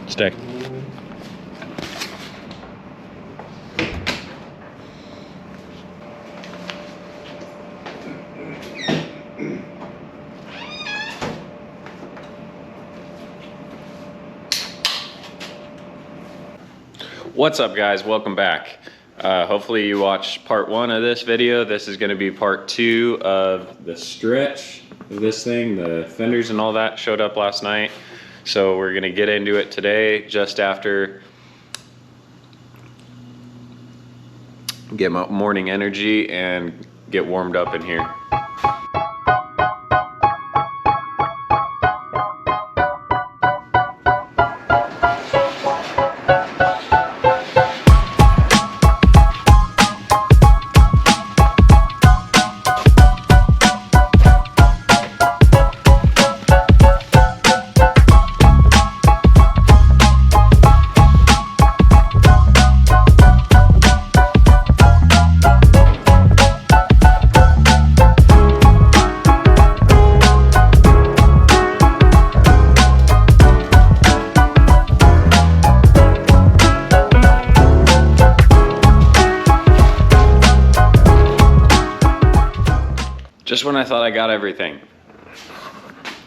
Stay. What's up, guys? Welcome back. Hopefully you watched part 1 of this video. This is going to be part 2 of the stretch of this thing. The fenders and all that showed up last night, so we're going to get into it today just after get my morning energy and get warmed up in here. Just when I thought I got everything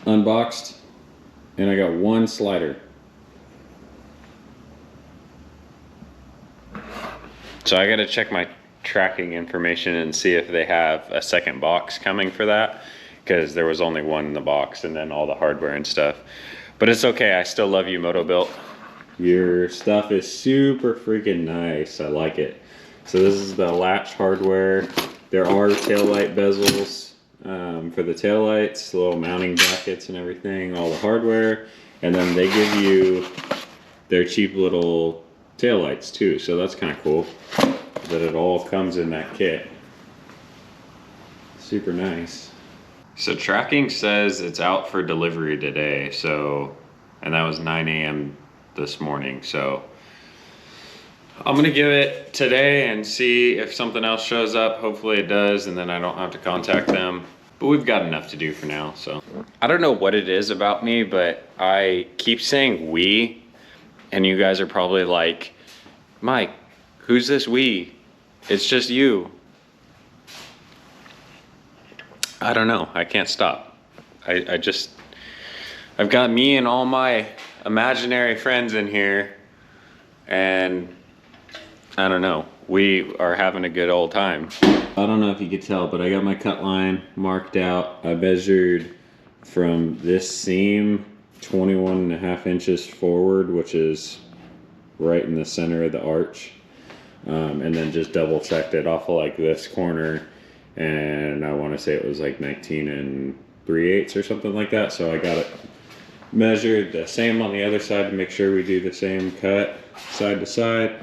unboxed, and I got one slider. So I gotta check my tracking information and see if they have a second box coming for that, because there was only one in the box and then all the hardware and stuff. But it's okay, I still love you, Motobilt. Your stuff is super freaking nice. I like it. So this is the latch hardware. There are taillight bezels for the taillights, little mounting brackets and everything, all the hardware. And then they give you their cheap little taillights too. So that's kind of cool that it all comes in that kit. Super nice. So tracking says it's out for delivery today. So, and that was 9 a.m. this morning. So I'm gonna give it today and see if something else shows up. Hopefully it does, and then I don't have to contact them. But we've got enough to do for now, so. I don't know what it is about me, but I keep saying we, and you guys are probably like, Mike, who's this we? It's just you. I don't know, I can't stop. I've got me and all my imaginary friends in here, and I don't know, we are having a good old time. I don't know if you could tell, but I got my cut line marked out. I measured from this seam 21.5 inches forward, which is right in the center of the arch. And then just double checked it off of like this corner. And I want to say it was like 19 3/8 or something like that. So I got it measured the same on the other side to make sure we do the same cut side to side.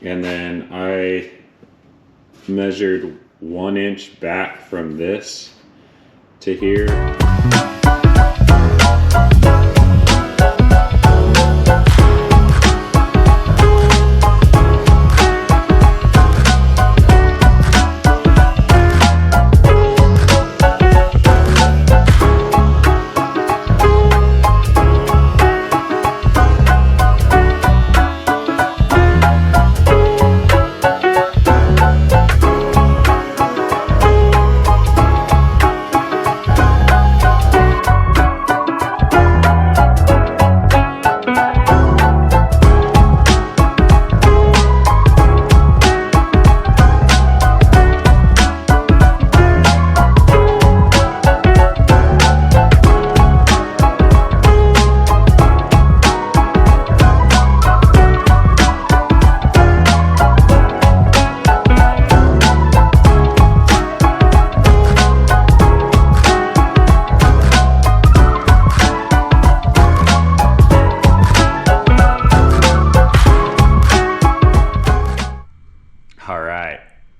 And then I measured 1 inch back from this to here.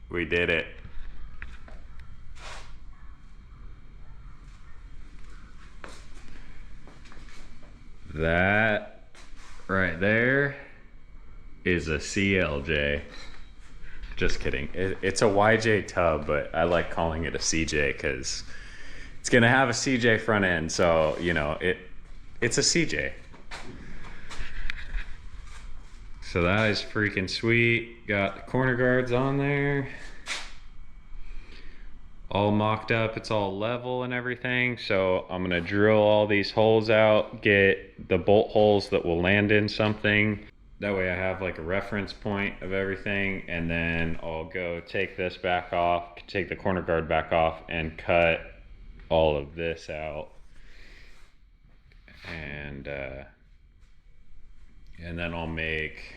We did it. That right there is a CLJ. Just kidding. It's a YJ tub, but I like calling it a CJ because it's gonna have a CJ front end, so you know it's a CJ. So that is freaking sweet. Got the corner guards on there. All mocked up, it's all level and everything. So I'm gonna drill all these holes out, get the bolt holes that will land in something. That way I have like a reference point of everything, and then I'll go take this back off, take the corner guard back off, and cut all of this out. And then I'll make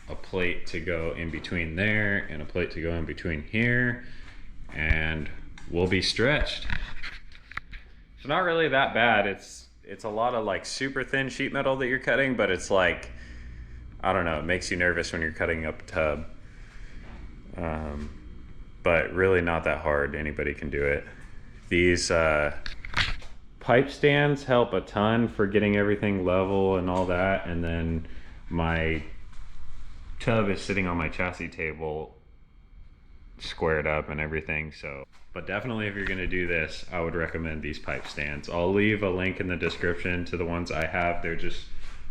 a plate to go in between there and a plate to go in between here, and we'll be stretched. It's not really that bad. It's a lot of like super thin sheet metal that you're cutting, but it's like, I don't know, it makes you nervous when you're cutting up a tub. But really not that hard. Anybody can do it. These pipe stands help a ton for getting everything level and all that. And then my tub is sitting on my chassis table squared up and everything. So, but definitely if you're gonna do this, I would recommend these pipe stands. I'll leave a link in the description to the ones I have. They're just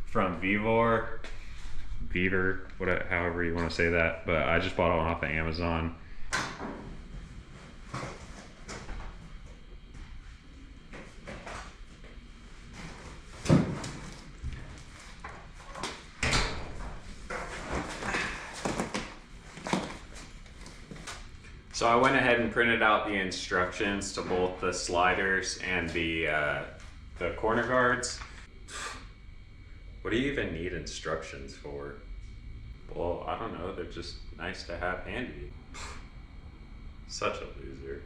from Vevor, however you want to say that, but I just bought them off of Amazon. So I went ahead and printed out the instructions to both the sliders and the corner guards. What do you even need instructions for? Well, I don't know, they're just nice to have handy. Such a loser.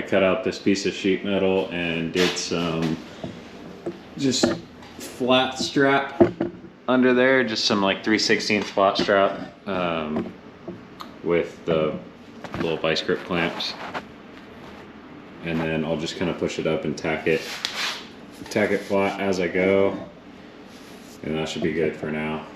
cut out this piece of sheet metal and did some just flat strap under there, just some like 3/16 flat strap with the little vice grip clamps, and then I'll just kind of push it up and tack it flat as I go, and that should be good for now.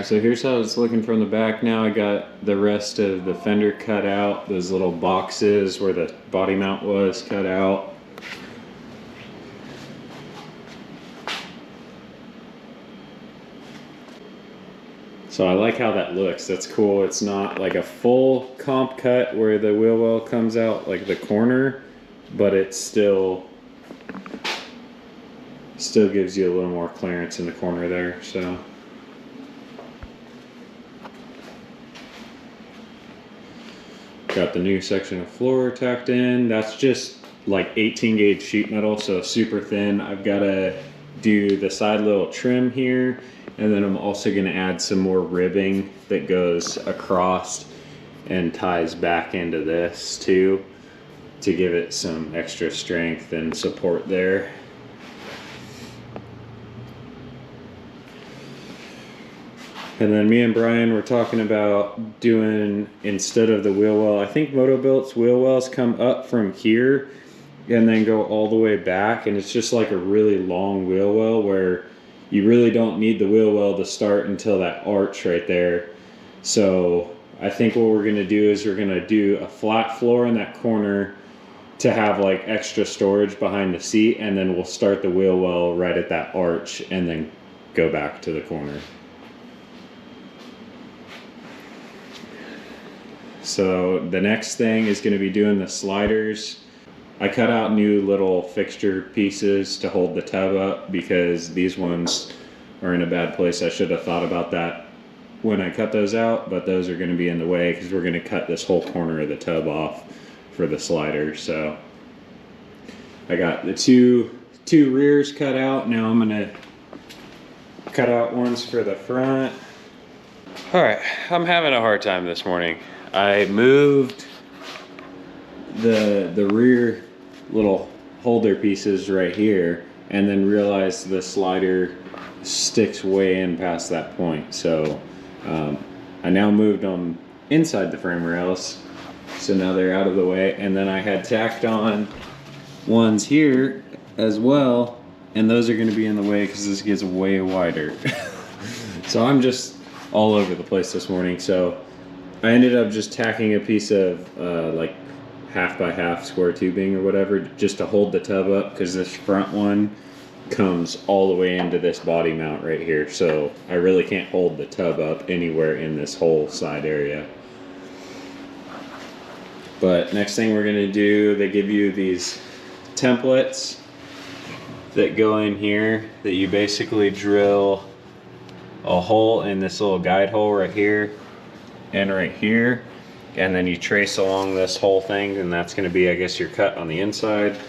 So here's how it's looking from the back now. I got the rest of the fender cut out. Those little boxes where the body mount was cut out. So I like how that looks. That's cool. It's not like a full comp cut where the wheel well comes out like the corner, but it still gives you a little more clearance in the corner there. So got the new section of floor tacked in. That's just like 18 gauge sheet metal, so super thin. I've got to do the side little trim here, and then I'm also going to add some more ribbing that goes across and ties back into this too, to give it some extra strength and support there. And then me and Brian were talking about doing, instead of the wheel well, I think Motobilt's wheel wells come up from here and then go all the way back, and it's just like a really long wheel well where you really don't need the wheel well to start until that arch right there. So I think what we're gonna do is we're gonna do a flat floor in that corner to have like extra storage behind the seat, and then we'll start the wheel well right at that arch and then go back to the corner. So the next thing is going to be doing the sliders. I cut out new little fixture pieces to hold the tub up because these ones are in a bad place. I should have thought about that when I cut those out, but those are going to be in the way because we're going to cut this whole corner of the tub off for the slider. So I got the two rears cut out. Now I'm going to cut out ones for the front. All right, I'm having a hard time this morning. I moved the rear little holder pieces right here, and then realized the slider sticks way in past that point. So I now moved them inside the frame rails, so now they're out of the way. And then I had tacked on ones here as well, and those are going to be in the way because this gets way wider. So I'm just all over the place this morning. So I ended up just tacking a piece of like 1/2x1/2 square tubing or whatever just to hold the tub up, because this front one comes all the way into this body mount right here, so I really can't hold the tub up anywhere in this whole side area. But next thing we're going to do, they give you these templates that go in here that you basically drill a hole in this little guide hole right here and right here, and then you trace along this whole thing, and that's going to be, I guess, your cut on the inside.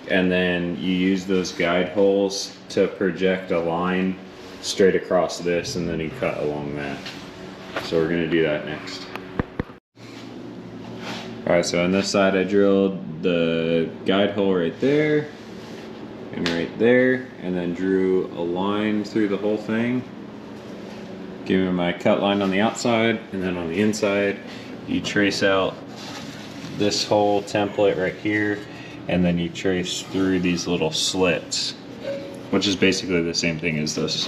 And then you use those guide holes to project a line straight across this, and then you cut along that. So we're going to do that next. Alright, so on this side I drilled the guide hole right there and right there, and then drew a line through the whole thing, giving my cut line on the outside, and then on the inside you trace out this whole template right here, and then you trace through these little slits, which is basically the same thing as this,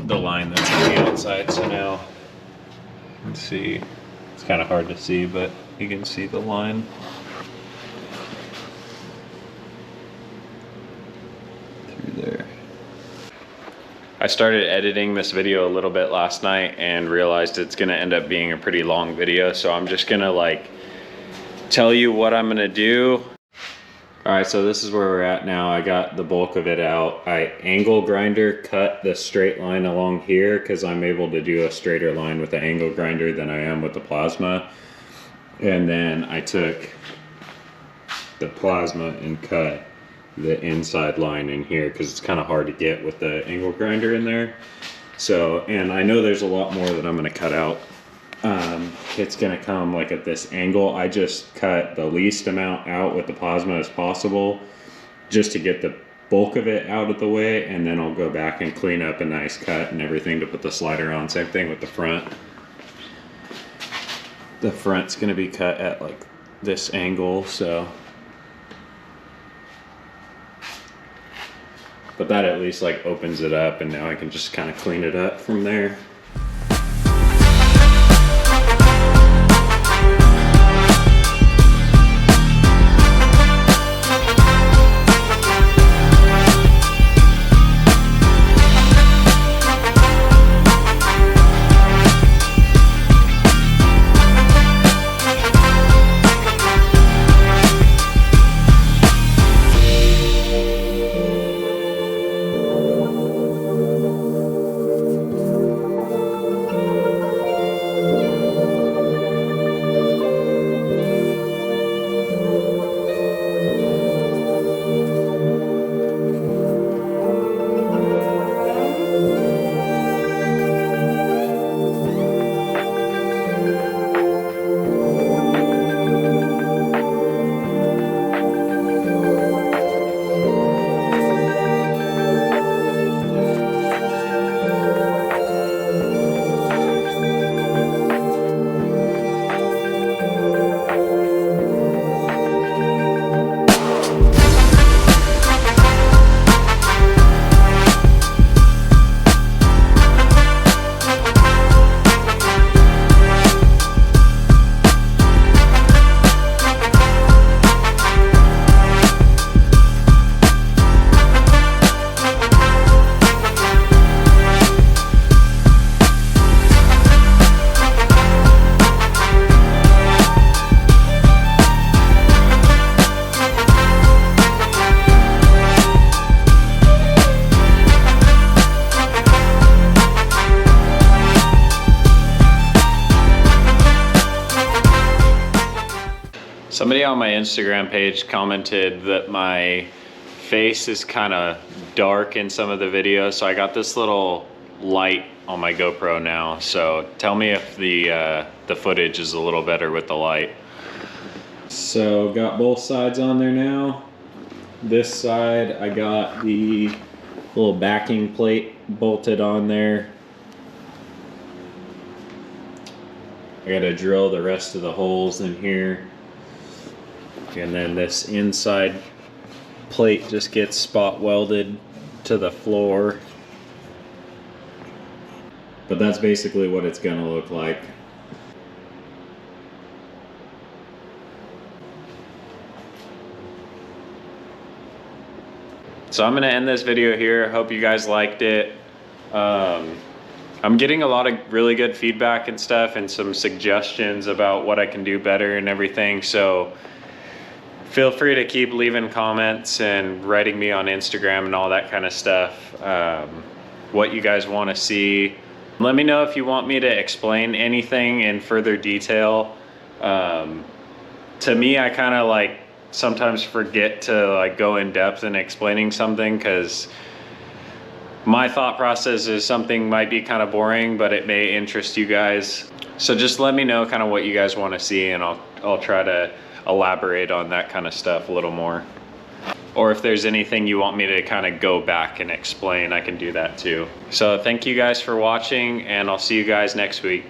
the line that's on the outside. So now, let's see, it's kind of hard to see, but you can see the line. Through there. I started editing this video a little bit last night and realized it's gonna end up being a pretty long video, so I'm just gonna like tell you what I'm gonna do. All right, so this is where we're at now. I got the bulk of it out. I angle grinder cut the straight line along here because I'm able to do a straighter line with the angle grinder than I am with the plasma. And then I took the plasma and cut the inside line in here because it's kind of hard to get with the angle grinder in there. So, and I know there's a lot more that I'm gonna cut out. It's gonna come like at this angle. I just cut the least amount out with the plasma as possible just to get the bulk of it out of the way, and then I'll go back and clean up a nice cut and everything to put the slider on. Same thing with the front. The front's gonna be cut at like this angle, so. But that at least like opens it up, and now I can just kind of clean it up from there. Somebody on my Instagram page commented that my face is kind of dark in some of the videos, so I got this little light on my GoPro now. So tell me if the footage is a little better with the light. So got both sides on there now. This side I got the little backing plate bolted on there. I gotta drill the rest of the holes in here. And then this inside plate just gets spot welded to the floor. But that's basically what it's gonna look like. So I'm gonna end this video here. Hope you guys liked it. I'm getting a lot of really good feedback and stuff, and some suggestions about what I can do better and everything. So Feel free to keep leaving comments and writing me on Instagram and all that kind of stuff. What you guys want to see. Let me know if you want me to explain anything in further detail. To me, I kind of like sometimes forget to like go in depth in explaining something, because my thought process is something might be kind of boring, but it may interest you guys. So just let me know kind of what you guys want to see, and I'll try to elaborate on that kind of stuff a little more. Or if there's anything you want me to kind of go back and explain, I can do that too. So thank you guys for watching, and I'll see you guys next week.